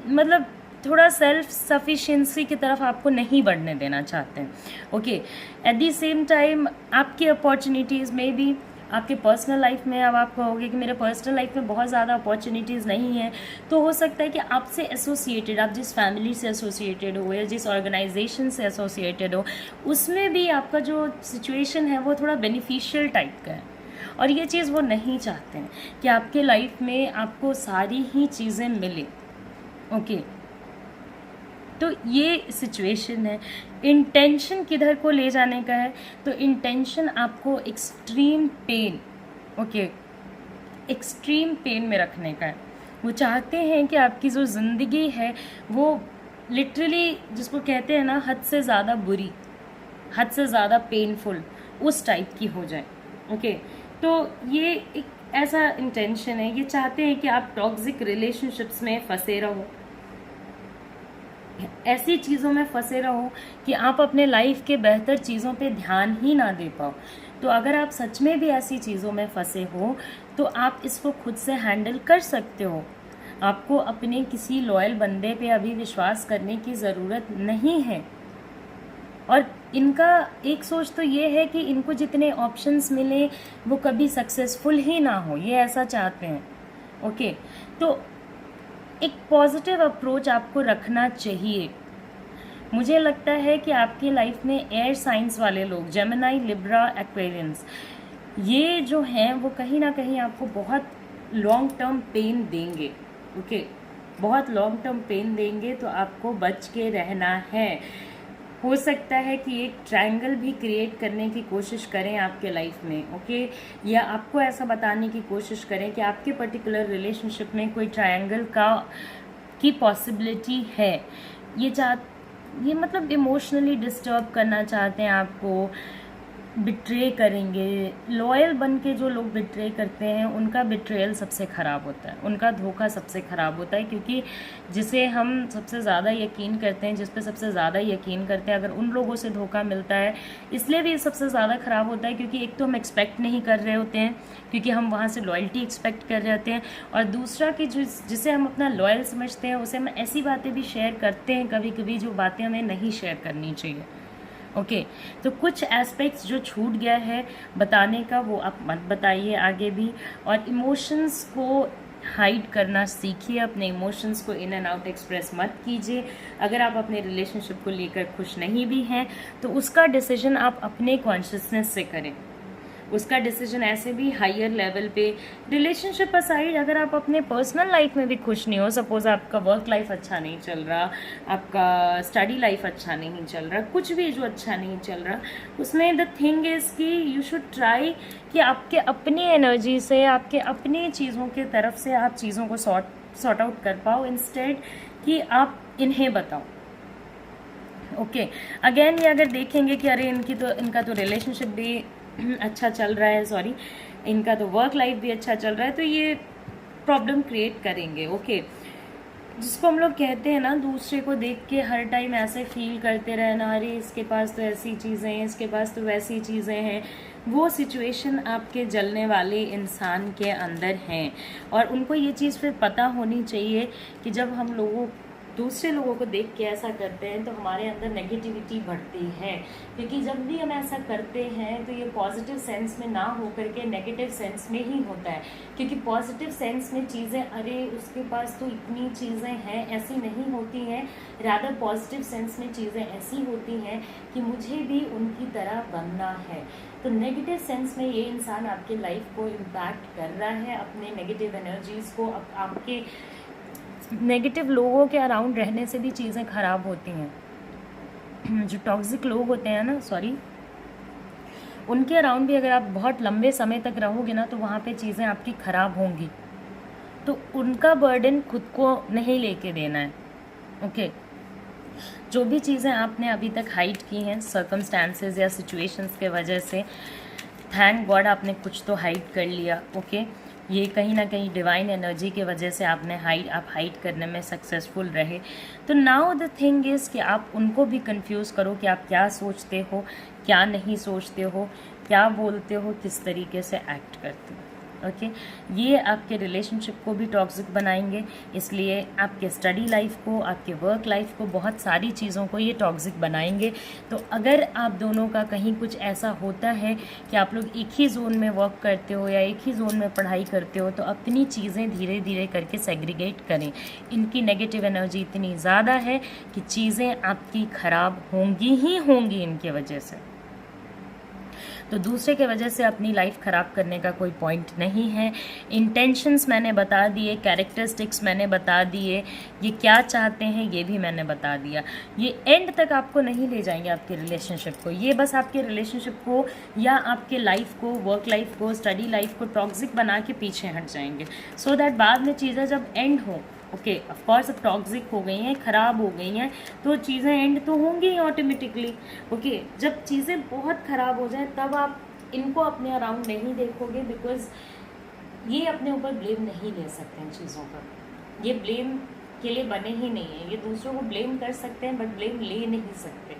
मतलब थोड़ा सेल्फ सफिशिएंसी की तरफ आपको नहीं बढ़ने देना चाहते हैं। Okay, at the same time आपकी अपॉर्चुनिटीज़ में भी आपके पर्सनल लाइफ में, अब आप कहोगे कि मेरे पर्सनल लाइफ में बहुत ज़्यादा अपॉर्चुनिटीज़ नहीं हैं, तो हो सकता है कि आपसे एसोसिएटेड, आप जिस फैमिली से एसोसिएटेड हो या जिस ऑर्गेनाइजेशन से एसोसिएटेड हो, उसमें भी आपका जो सिचुएशन है वो थोड़ा बेनिफिशियल टाइप का है, और ये चीज़ वो नहीं चाहते हैं कि आपके लाइफ में आपको सारी ही चीज़ें मिले। ओके, तो ये सिचुएशन है। इंटेंशन किधर को ले जाने का है, तो इंटेंशन आपको extreme pain, okay, extreme pain में रखने का है। वो चाहते हैं कि आपकी जो ज़िंदगी है वो लिटरली, जिसको कहते हैं ना, हद से ज़्यादा बुरी, हद से ज़्यादा पेनफुल, उस टाइप की हो जाए। ओके, तो ये एक ऐसा इंटेंशन है। ये चाहते हैं कि आप टॉक्सिक रिलेशनशिप्स में फंसे रहो, ऐसी चीज़ों में फंसे रहो कि आप अपने लाइफ के बेहतर चीज़ों पे ध्यान ही ना दे पाओ। तो अगर आप सच में भी ऐसी चीज़ों में फंसे हो तो आप इसको खुद से हैंडल कर सकते हो। आपको अपने किसी लॉयल बंदे पे अभी विश्वास करने की ज़रूरत नहीं है। और इनका एक सोच तो ये है कि इनको जितने ऑप्शंस मिले वो कभी सक्सेसफुल ही ना हो, ये ऐसा चाहते हैं। ओके, तो एक पॉजिटिव अप्रोच आपको रखना चाहिए। मुझे लगता है कि आपकी लाइफ में एयर साइंस वाले लोग, जेमिनी, लिब्रा, एक्वेरियंस, ये जो हैं वो कहीं ना कहीं आपको बहुत लॉन्ग टर्म पेन देंगे। ओके, बहुत लॉन्ग टर्म पेन देंगे, तो आपको बच के रहना है। हो सकता है कि एक ट्रायंगल भी क्रिएट करने की कोशिश करें आपके लाइफ में, ओके, या आपको ऐसा बताने की कोशिश करें कि आपके पर्टिकुलर रिलेशनशिप में कोई ट्रायंगल की पॉसिबिलिटी है। ये मतलब इमोशनली डिस्टर्ब करना चाहते हैं आपको, बिट्रे करेंगे। लॉयल बन के जो लोग बिट्रे करते हैं उनका बिट्रेयल सबसे ख़राब होता है, उनका धोखा सबसे ख़राब होता है, क्योंकि जिसे हम सबसे ज़्यादा यकीन करते हैं, जिस पे सबसे ज़्यादा यकीन करते हैं, अगर उन लोगों से धोखा मिलता है, इसलिए भी सबसे ज़्यादा ख़राब होता है क्योंकि एक तो हम एक्सपेक्ट नहीं कर रहे होते हैं, क्योंकि हम वहाँ से लॉयल्टी एक्सपेक्ट कर रहे होते हैं, और दूसरा कि जिसे हम अपना लॉयल समझते हैं उसे हम ऐसी बातें भी शेयर करते हैं कभी कभी जो बातें हमें नहीं शेयर करनी चाहिए। ओके, तो कुछ एस्पेक्ट्स जो छूट गया है बताने का वो आप मत बताइए आगे भी। और इमोशंस को हाइड करना सीखिए, अपने इमोशंस को इन एंड आउट एक्सप्रेस मत कीजिए। अगर आप अपने रिलेशनशिप को लेकर खुश नहीं भी हैं तो उसका डिसीजन आप अपने कॉन्शियसनेस से करें, उसका डिसीजन ऐसे भी हायर लेवल पे। रिलेशनशिप असाइड, अगर आप अपने पर्सनल लाइफ में भी खुश नहीं हो, सपोज आपका वर्क लाइफ अच्छा नहीं चल रहा, आपका स्टडी लाइफ अच्छा नहीं चल रहा, कुछ भी जो अच्छा नहीं चल रहा, उसमें द थिंग इज़ कि यू शुड ट्राई कि आपके अपनी एनर्जी से, आपके अपनी चीज़ों के तरफ से आप चीज़ों को सॉर्ट आउट कर पाओ, इंस्टेड कि आप इन्हें बताओ। ओके, अगेन ये अगर देखेंगे कि अरे इनका तो रिलेशनशिप भी अच्छा चल रहा है, सॉरी, इनका तो वर्क लाइफ भी अच्छा चल रहा है, तो ये प्रॉब्लम क्रिएट करेंगे। ओके, जिसको हम लोग कहते हैं ना, दूसरे को देख के हर टाइम ऐसे फील करते रहना, अरे इसके पास तो ऐसी चीज़ें हैं, इसके पास तो वैसी चीज़ें हैं, वो सिचुएशन आपके जलने वाले इंसान के अंदर हैं। और उनको ये चीज़ फिर पता होनी चाहिए कि जब हम दूसरे लोगों को देख के ऐसा करते हैं तो हमारे अंदर नेगेटिविटी बढ़ती है, क्योंकि जब भी हम ऐसा करते हैं तो ये पॉजिटिव सेंस में ना हो करके नेगेटिव सेंस में ही होता है। क्योंकि पॉजिटिव सेंस में चीज़ें, अरे उसके पास तो इतनी चीज़ें हैं, ऐसी नहीं होती हैं। रादर पॉजिटिव सेंस में चीज़ें ऐसी होती हैं कि मुझे भी उनकी तरह बनना है। तो नेगेटिव सेंस में ये इंसान आपके लाइफ को इम्पैक्ट कर रहा है, अपने नेगेटिव एनर्जीज़ को, आपके नेगेटिव लोगों के अराउंड रहने से भी चीज़ें ख़राब होती हैं। जो टॉक्सिक लोग होते हैं ना, सॉरी, उनके अराउंड भी अगर आप बहुत लंबे समय तक रहोगे ना तो वहाँ पे चीज़ें आपकी ख़राब होंगी, तो उनका बर्डन खुद को नहीं लेके देना है। ओके, जो भी चीज़ें आपने अभी तक हाइड की हैं सर्कमस्टांसेस या सिचुएशंस के वजह से, थैंक गॉड आपने कुछ तो हाइड कर लिया। ओके, ये कहीं ना कहीं डिवाइन एनर्जी के वजह से आप हाइड करने में सक्सेसफुल रहे। तो नाउ द थिंग इज़ कि आप उनको भी कंफ्यूज करो कि आप क्या सोचते हो, क्या नहीं सोचते हो, क्या बोलते हो, किस तरीके से एक्ट करते हो। ओके, ये आपके रिलेशनशिप को भी टॉक्सिक बनाएंगे, इसलिए आपके स्टडी लाइफ को, आपके वर्क लाइफ को, बहुत सारी चीज़ों को ये टॉक्सिक बनाएंगे। तो अगर आप दोनों का कहीं कुछ ऐसा होता है कि आप लोग एक ही जोन में वर्क करते हो या एक ही जोन में पढ़ाई करते हो, तो अपनी चीज़ें धीरे धीरे करके सेग्रीगेट करें। इनकी नेगेटिव एनर्जी इतनी ज़्यादा है कि चीज़ें आपकी ख़राब होंगी ही होंगी इनके वजह से। तो दूसरे के वजह से अपनी लाइफ ख़राब करने का कोई पॉइंट नहीं है। इंटेंशंस मैंने बता दिए, कैरेक्टरिस्टिक्स मैंने बता दिए, ये क्या चाहते हैं ये भी मैंने बता दिया। ये एंड तक आपको नहीं ले जाएंगे आपके रिलेशनशिप को, ये बस आपके रिलेशनशिप को या आपके लाइफ को, वर्क लाइफ को, स्टडी लाइफ को टॉक्सिक बना के पीछे हट जाएंगे, सो दैट बाद में चीज़ें जब एंड हो, ओके ऑफकोर्स अब टॉक्सिक हो गई हैं, ख़राब हो गई हैं, तो चीज़ें एंड तो होंगी ही ऑटोमेटिकली। ओके जब चीज़ें बहुत ख़राब हो जाए तब आप इनको अपने अराउंड नहीं देखोगे, बिकॉज ये अपने ऊपर ब्लेम नहीं ले सकते हैं चीज़ों का, ये ब्लेम के लिए बने ही नहीं है। ये दूसरों को ब्लेम कर सकते हैं बट ब्लेम ले नहीं सकते।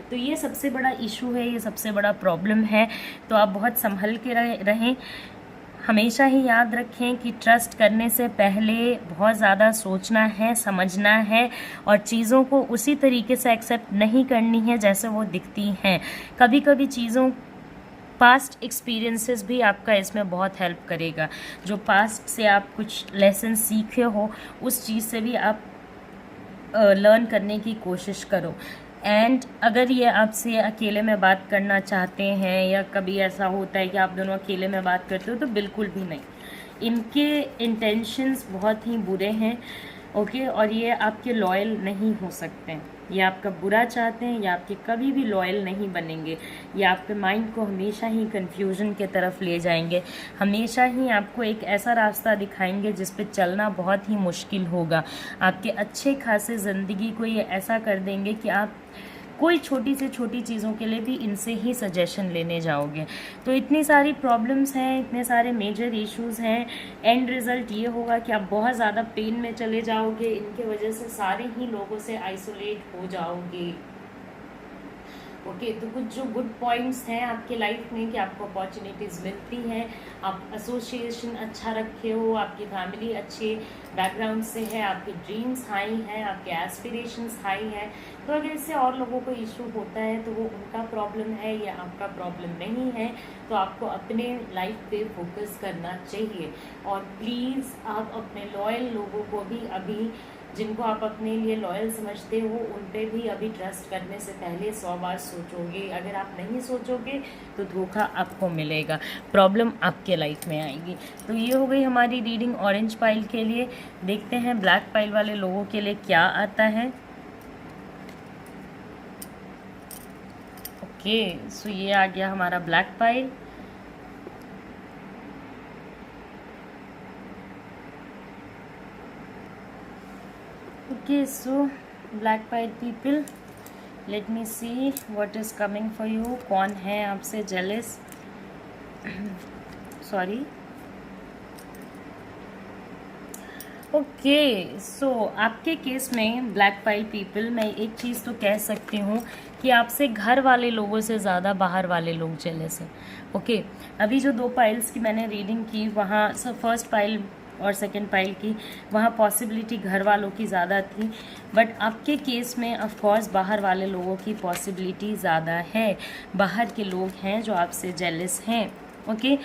तो ये सबसे बड़ा इशू है, ये सबसे बड़ा प्रॉब्लम है। तो आप बहुत संभल के रहें। हमेशा ही याद रखें कि ट्रस्ट करने से पहले बहुत ज़्यादा सोचना है, समझना है और चीज़ों को उसी तरीके से एक्सेप्ट नहीं करनी है जैसे वो दिखती हैं। कभी कभी चीज़ों पास्ट एक्सपीरियंसेस भी आपका इसमें बहुत हेल्प करेगा। जो पास्ट से आप कुछ लेसन सीखे हो उस चीज़ से भी आप लर्न करने की कोशिश करो। एंड अगर ये आपसे अकेले में बात करना चाहते हैं या कभी ऐसा होता है कि आप दोनों अकेले में बात करते हो तो बिल्कुल भी नहीं, इनके इंटेंशंस बहुत ही बुरे हैं, ओके और ये आपके लॉयल नहीं हो सकते हैं। ये आपका बुरा चाहते हैं, या आपके कभी भी लॉयल नहीं बनेंगे। ये आपके माइंड को हमेशा ही कन्फ्यूजन के तरफ ले जाएंगे, हमेशा ही आपको एक ऐसा रास्ता दिखाएंगे जिस पे चलना बहुत ही मुश्किल होगा। आपके अच्छे खासे ज़िंदगी को ये ऐसा कर देंगे कि आप कोई छोटी से छोटी चीज़ों के लिए भी इनसे ही सजेशन लेने जाओगे। तो इतनी सारी प्रॉब्लम्स हैं, इतने सारे मेजर इश्यूज़ हैं, एंड रिज़ल्ट ये होगा कि आप बहुत ज़्यादा पेन में चले जाओगे, इनके वजह से सारे ही लोगों से आइसोलेट हो जाओगे। ओके तो कुछ जो गुड पॉइंट्स हैं आपके लाइफ में कि आपको अपॉर्चुनिटीज़ मिलती हैं, आप एसोसिएशन अच्छा रखे हो, आपकी फैमिली अच्छे बैकग्राउंड से है, आपके ड्रीम्स हाई हैं, आपके एस्पिरेशंस हाई हैं। तो अगर इससे और लोगों को इशू होता है तो वो उनका प्रॉब्लम है, या आपका प्रॉब्लम नहीं है। तो आपको अपने लाइफ पे फोकस करना चाहिए। और प्लीज़ आप अपने लॉयल लोगों को भी अभी, जिनको आप अपने लिए लॉयल समझते हो, उन पे भी अभी ट्रस्ट करने से पहले 100 बार सोचोगे। अगर आप नहीं सोचोगे तो धोखा आपको मिलेगा, प्रॉब्लम आपके लाइफ में आएगी। तो ये हो गई हमारी रीडिंग ऑरेंज पाइल के लिए। देखते हैं ब्लैक पाइल वाले लोगों के लिए क्या आता है। ओके सो ये आ गया हमारा black pile. Okay, so black pied people, let me see what is coming for you. कौन है आपसे jealous? सॉरी। ओके सो आपके केस में ब्लैक पाइल पीपल, मैं एक चीज़ तो कह सकती हूँ कि आपसे घर वाले लोगों से ज़्यादा बाहर वाले लोग जेलस हैं। ओके अभी जो 2 पाइल्स की मैंने रीडिंग की, वहाँ फर्स्ट पाइल और सेकंड पाइल की, वहाँ पॉसिबिलिटी घर वालों की ज़्यादा थी, बट आपके केस में ऑफ कोर्स बाहर वाले लोगों की पॉसिबिलिटी ज़्यादा है। बाहर के लोग हैं जो आपसे जेलस हैं। ओके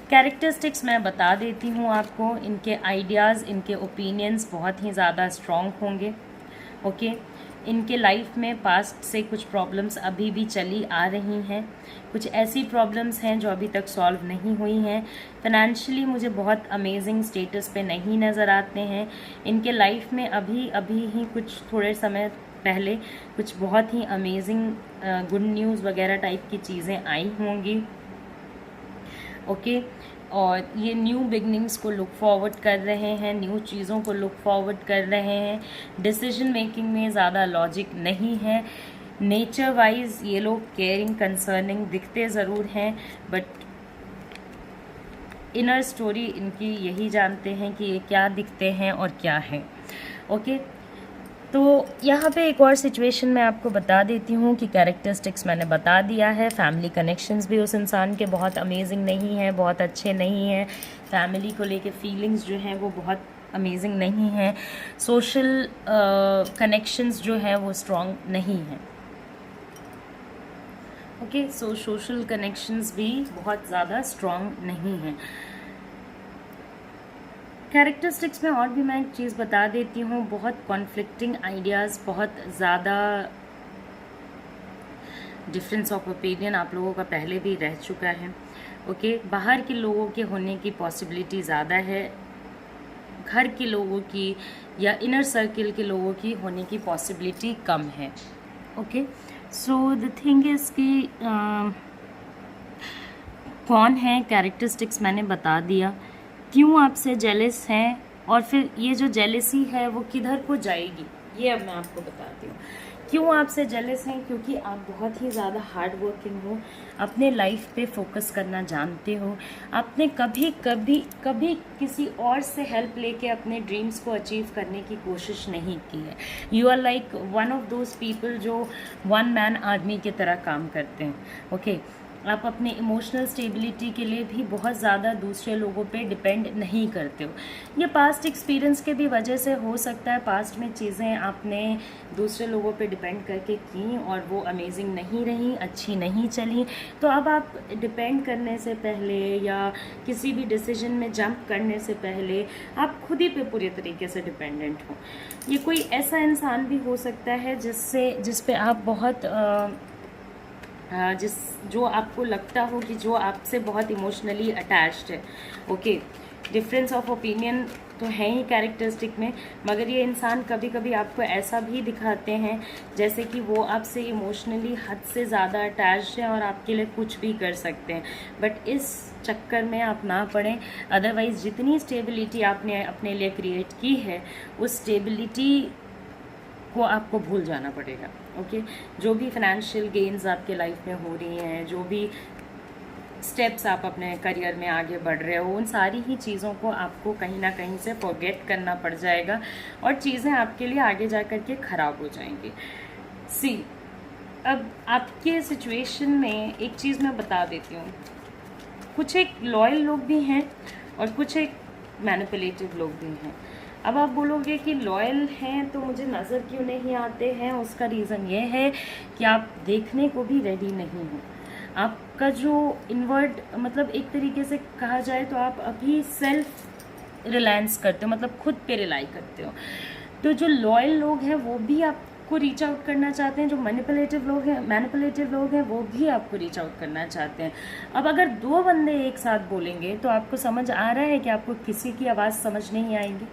कैरेक्टरिस्टिक्स मैं बता देती हूँ आपको। इनके आइडियाज़, इनके ओपिनियंस बहुत ही ज़्यादा स्ट्रॉन्ग होंगे। ओके इनके लाइफ में पास्ट से कुछ प्रॉब्लम्स अभी भी चली आ रही हैं, कुछ ऐसी प्रॉब्लम्स हैं जो अभी तक सॉल्व नहीं हुई हैं। फाइनेंशियली मुझे बहुत अमेजिंग स्टेटस पे नहीं नज़र आते हैं। इनके लाइफ में अभी ही कुछ थोड़े समय पहले कुछ बहुत ही अमेजिंग गुड न्यूज़ वगैरह टाइप की चीज़ें आई होंगी। ओके और ये न्यू बिगनिंग्स को लुक फॉरवर्ड कर रहे हैं, न्यू चीज़ों को लुक फॉरवर्ड कर रहे हैं। डिसीजन मेकिंग में ज़्यादा लॉजिक नहीं है। नेचर वाइज ये लोग केयरिंग, कंसर्निंग दिखते ज़रूर हैं, बट इनर स्टोरी इनकी यही जानते हैं कि ये क्या दिखते हैं और क्या है। ओके तो यहाँ पे एक और सिचुएशन मैं आपको बता देती हूँ कि कैरेक्टरिस्टिक्स मैंने बता दिया है। फैमिली कनेक्शंस भी उस इंसान के बहुत अमेजिंग नहीं हैं, बहुत अच्छे नहीं हैं। फैमिली को लेके फीलिंग्स जो हैं वो बहुत अमेजिंग नहीं हैं। सोशल कनेक्शंस जो हैं वो स्ट्रॉन्ग नहीं हैं। ओके सो सोशल कनेक्शंस भी बहुत ज़्यादा स्ट्रॉन्ग नहीं हैं। कैरेक्टरिस्टिक्स में और भी मैं एक चीज़ बता देती हूँ, बहुत कॉन्फ्लिक्टिंग आइडियाज़, बहुत ज़्यादा डिफरेंस ऑफ ओपिनियन आप लोगों का पहले भी रह चुका है। ओके, बाहर के लोगों के होने की पॉसिबिलिटी ज़्यादा है, घर के लोगों की या इनर सर्किल के लोगों की होने की पॉसिबिलिटी कम है। Okay, so the thing is कि कौन है, कैरेक्टरिस्टिक्स मैंने बता दिया, क्यों आपसे जेलस हैं, और फिर ये जो जेलसी है वो किधर को जाएगी ये अब मैं आपको बताती हूँ। क्यों आपसे जेलस हैं? क्योंकि आप बहुत ही ज़्यादा हार्ड वर्किंग हो, अपने लाइफ पे फोकस करना जानते हो, आपने कभी कभी कभी किसी और से हेल्प लेके अपने ड्रीम्स को अचीव करने की कोशिश नहीं की है। You are like one of those people जो वन मैन आर्मी की तरह काम करते हैं। ओके, आप अपने इमोशनल स्टेबिलिटी के लिए भी बहुत ज़्यादा दूसरे लोगों पे डिपेंड नहीं करते हो। ये पास्ट एक्सपीरियंस के भी वजह से हो सकता है, पास्ट में चीज़ें आपने दूसरे लोगों पे डिपेंड करके की और वो अमेजिंग नहीं रही, अच्छी नहीं चली, तो अब आप डिपेंड करने से पहले या किसी भी डिसीजन में जंप करने से पहले आप खुद ही पे पूरे तरीके से डिपेंडेंट हो। ये कोई ऐसा इंसान भी हो सकता है जिस पे आप बहुत जो आपको लगता हो कि जो आपसे बहुत इमोशनली अटैच्ड है। ओके, डिफरेंस ऑफ ओपिनियन तो है ही कैरेक्टरिस्टिक में, मगर ये इंसान कभी कभी आपको ऐसा भी दिखाते हैं जैसे कि वो आपसे इमोशनली हद से ज़्यादा अटैच्ड है और आपके लिए कुछ भी कर सकते हैं। बट इस चक्कर में आप ना पड़ें, अदरवाइज़ जितनी स्टेबिलिटी आपने अपने लिए क्रिएट की है उस स्टेबिलिटी को आपको भूल जाना पड़ेगा। ओके, जो भी फाइनेंशियल गेन्स आपके लाइफ में हो रही हैं, जो भी स्टेप्स आप अपने करियर में आगे बढ़ रहे हो, उन सारी ही चीज़ों को आपको कहीं ना कहीं से फॉरगेट करना पड़ जाएगा और चीज़ें आपके लिए आगे जा कर के ख़राब हो जाएंगी। सी, अब आपके सिचुएशन में एक चीज़ मैं बता देती हूँ, कुछ एक लॉयल लोग भी हैं और कुछ एक मैनिपुलेटिव लोग भी हैं। अब आप बोलोगे कि लॉयल हैं तो मुझे नज़र क्यों नहीं आते हैं, उसका रीज़न ये है कि आप देखने को भी रेडी नहीं हो। आपका जो इनवर्ड, मतलब एक तरीके से कहा जाए तो आप अभी सेल्फ रिलायंस करते हो, मतलब खुद पे रिलाई करते हो। तो जो लॉयल लोग हैं वो भी आपको रीच आउट करना चाहते हैं, जो मैनिपुलेटिव लोग हैं वो भी आपको रीच आउट करना चाहते हैं। अब अगर दो बंदे एक साथ बोलेंगे तो आपको समझ आ रहा है कि आपको किसी की आवाज़ समझ नहीं आएगी।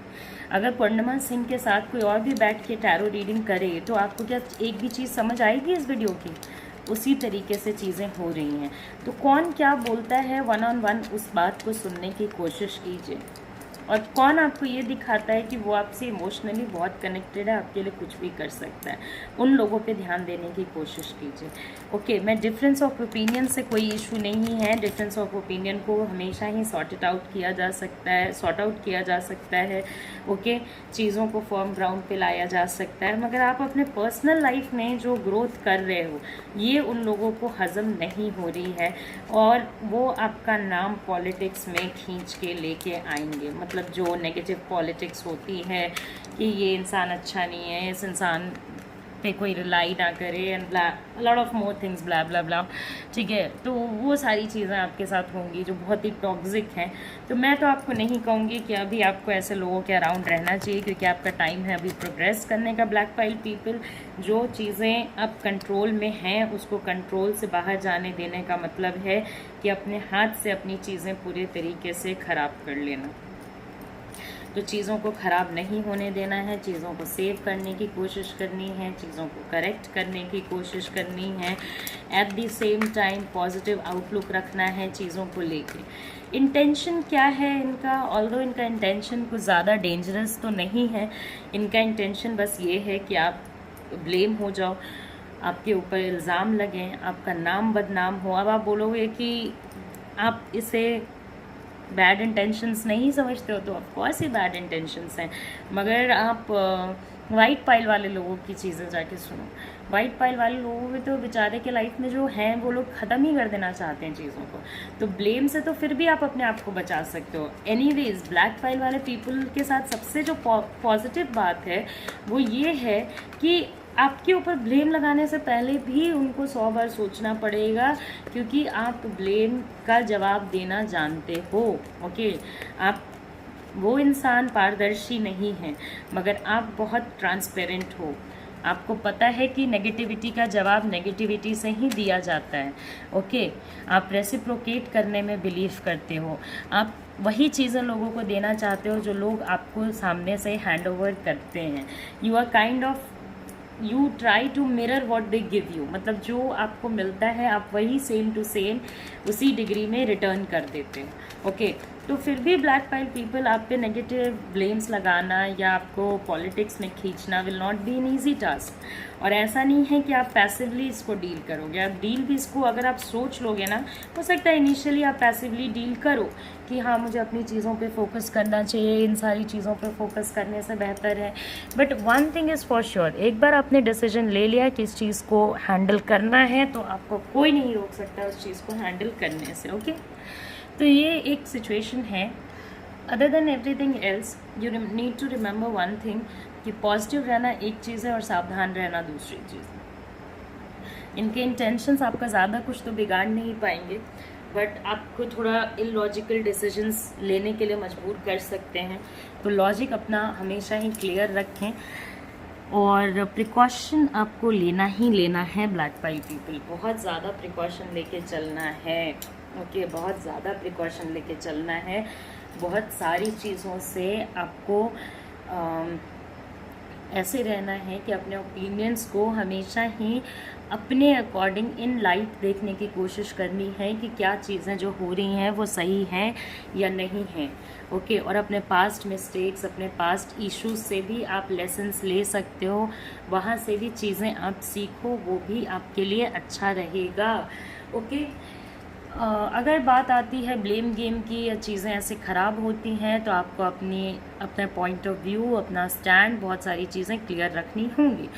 अगर पूर्णिमा सिंह के साथ कोई और भी बैठ के टैरो रीडिंग करे तो आपको क्या एक भी चीज़ समझ आएगी इस वीडियो की? उसी तरीके से चीज़ें हो रही हैं। तो कौन क्या बोलता है, वन ऑन वन उस बात को सुनने की कोशिश कीजिए, और कौन आपको ये दिखाता है कि वो आपसे इमोशनली बहुत कनेक्टेड है, आपके लिए कुछ भी कर सकता है, उन लोगों पे ध्यान देने की कोशिश कीजिए। ओके, मैं डिफरेंस ऑफ ओपिनियन से कोई इशू नहीं है, डिफरेंस ऑफ ओपिनियन को हमेशा ही सॉर्ट आउट किया जा सकता है। ओके, चीज़ों को फर्म ग्राउंड पे लाया जा सकता है, मगर आप अपने पर्सनल लाइफ में जो ग्रोथ कर रहे हो ये उन लोगों को हज़म नहीं हो रही है और वो आपका नाम पॉलिटिक्स में खींच के लेके आएंगे। मतलब जो नेगेटिव पॉलिटिक्स होती है कि ये इंसान अच्छा नहीं है, इस इंसान पे कोई रिलाई ना करे, and lot of more things, bla bla bla, ठीक है। तो वो सारी चीज़ें आपके साथ होंगी जो बहुत ही टॉक्सिक हैं। तो मैं तो आपको नहीं कहूँगी कि अभी आपको ऐसे लोगों के अराउंड रहना चाहिए, क्योंकि आपका टाइम है अभी प्रोग्रेस करने का। ब्लैक पाइल पीपल, जो चीज़ें अब कंट्रोल में हैं उसको कंट्रोल से बाहर जाने देने का मतलब है कि अपने हाथ से अपनी चीज़ें पूरे तरीके से ख़राब कर लेना। तो चीज़ों को ख़राब नहीं होने देना है, चीज़ों को सेव करने की कोशिश करनी है, चीज़ों को करेक्ट करने की कोशिश करनी है। At the same time positive outlook रखना है चीज़ों को लेके। इंटेंशन क्या है इनका? ऑल्दो इनका इंटेंशन कुछ ज़्यादा डेंजरस तो नहीं है, इनका इंटेंशन बस ये है कि आप ब्लेम हो जाओ, आपके ऊपर इल्ज़ाम लगें, आपका नाम बदनाम हो। अब आप बोलोगे कि आप इसे बैड इंटेंशंस नहीं समझते हो, तो ऑफकोर्स ये बैड इंटेंशंस हैं, मगर आप वाइट पाइल वाले लोगों की चीज़ें जाके सुनो। वाइट पाइल वाले लोगों में तो बेचारे के लाइफ में जो हैं वो लोग ख़त्म ही कर देना चाहते हैं चीज़ों को, तो ब्लेम से तो फिर भी आप अपने आप को बचा सकते हो। एनीवेज, ब्लैक पाइल वाले पीपल के साथ सबसे जो पॉजिटिव बात है वो ये है कि आपके ऊपर ब्लेम लगाने से पहले भी उनको 100 बार सोचना पड़ेगा, क्योंकि आप ब्लेम का जवाब देना जानते हो। ओके, आप वो इंसान पारदर्शी नहीं है, मगर आप बहुत ट्रांसपेरेंट हो। आपको पता है कि नेगेटिविटी का जवाब नेगेटिविटी से ही दिया जाता है। ओके, आप रेसिप्रोकेट करने में बिलीव करते हो, आप वही चीज़ें लोगों को देना चाहते हो जो लोग आपको सामने से हैंड ओवर करते हैं। You are kind of you try to mirror what they give you, मतलब जो आपको मिलता है आप वही सेम टू सेम उसी डिग्री में रिटर्न कर देते हो। ओके, तो फिर भी ब्लैक पाइल पीपल आप पे नेगेटिव ब्लेम्स लगाना या आपको पॉलिटिक्स में खींचना will not be an easy task. और ऐसा नहीं है कि आप पैसिवली इसको डील करोगे, आप डील भी इसको अगर आप सोच लोगे ना, हो सकता है इनिशियली आप पैसिवली डील करो कि हाँ मुझे अपनी चीज़ों पे फोकस करना चाहिए, इन सारी चीज़ों पे फोकस करने से बेहतर है। But one thing is for sure, एक बार आपने डिसीजन ले लिया कि इस चीज़ को हैंडल करना है तो आपको कोई नहीं रोक सकता उस चीज़ को हैंडल करने से। ओके, तो ये एक सिचुएशन है। Other than everything else you need to remember one thing कि पॉजिटिव रहना एक चीज़ है और सावधान रहना दूसरी चीज़ है। इनके इंटेंशंस आपका ज़्यादा कुछ तो बिगाड़ नहीं पाएंगे, बट आपको थोड़ा इलॉजिकल डिसीजंस लेने के लिए मजबूर कर सकते हैं। तो लॉजिक अपना हमेशा ही क्लियर रखें और प्रिकॉशन आपको लेना ही लेना है। ब्लैक पाइल पीपल बहुत ज़्यादा प्रिकॉशन लेके चलना है। ओके, बहुत ज़्यादा प्रिकॉशन लेके चलना है। बहुत सारी चीज़ों से आपको ऐसे रहना है कि अपने ओपिनियंस को हमेशा ही अपने अकॉर्डिंग इन लाइट देखने की कोशिश करनी है कि क्या चीज़ें जो हो रही हैं वो सही हैं या नहीं हैं। ओके, और अपने पास्ट मिस्टेक्स, अपने पास्ट इश्यूज से भी आप लेसन्स ले सकते हो, वहाँ से भी चीज़ें आप सीखो, वो भी आपके लिए अच्छा रहेगा। ओके, अगर बात आती है ब्लेम गेम की या चीज़ें ऐसे ख़राब होती हैं तो आपको अपने पॉइंट ऑफ व्यू, अपना स्टैंड, बहुत सारी चीज़ें क्लियर रखनी होंगी।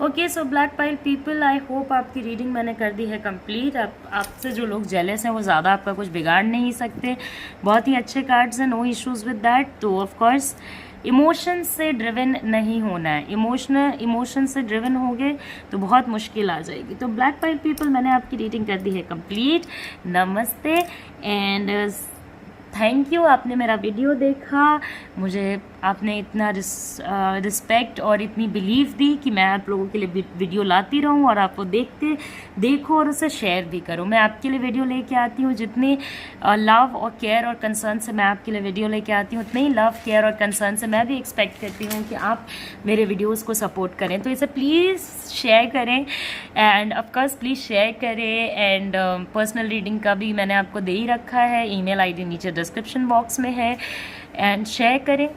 Okay, so black pile people, I hope आपकी रीडिंग मैंने कर दी है कंप्लीट। आपसे जो लोग जेलस हैं वो ज़्यादा आपका कुछ बिगाड़ नहीं सकते। बहुत ही अच्छे कार्ड्स हैं, नो इश्यूज़ विद दैट। तो ऑफ कोर्स इमोशन से ड्रिवन नहीं होना है। इमोशन से ड्रिवन हो गए तो बहुत मुश्किल आ जाएगी। तो ब्लैक पाइल पीपल, मैंने आपकी रीडिंग कर दी है कंप्लीट। नमस्ते एंड थैंक यू, आपने मेरा वीडियो देखा, मुझे आपने इतना रिस्पेक्ट और इतनी बिलीव दी कि मैं आप लोगों के लिए वीडियो लाती रहूं और आपको देखो और उसे शेयर भी करो। मैं आपके लिए वीडियो लेके आती हूँ, जितनी लव और केयर और कंसर्न से मैं आपके लिए वीडियो लेके आती हूँ, उतने ही लव केयर और कंसर्न से मैं भी एक्सपेक्ट करती हूँ कि आप मेरे वीडियोज़ को सपोर्ट करें। तो इसे प्लीज़ शेयर करें एंड ऑफकोर्स प्लीज़ शेयर करें। एंड पर्सनल रीडिंग का भी मैंने आपको दे ही रखा है, ईमेल आईडी नीचे डिस्क्रिप्शन बॉक्स में है। एंड शेयर करें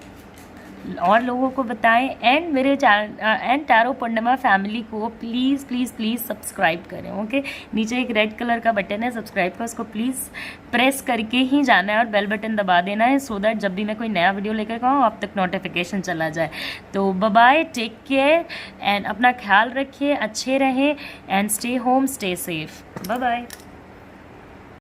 और लोगों को बताएं एंड मेरे एंड टैरो पूर्णिमा फैमिली को प्लीज़ प्लीज़ प्लीज़ सब्सक्राइब करें। ओके, नीचे एक रेड कलर का बटन है सब्सक्राइब का, उसको प्लीज़ प्रेस करके ही जाना है और बेल बटन दबा देना है सो दैट जब भी मैं कोई नया वीडियो लेकर आऊँ आप तक नोटिफिकेशन चला जाए। तो bye bye, take care and अपना ख्याल रखिए, अच्छे रहें and stay home, stay safe. Bye bye.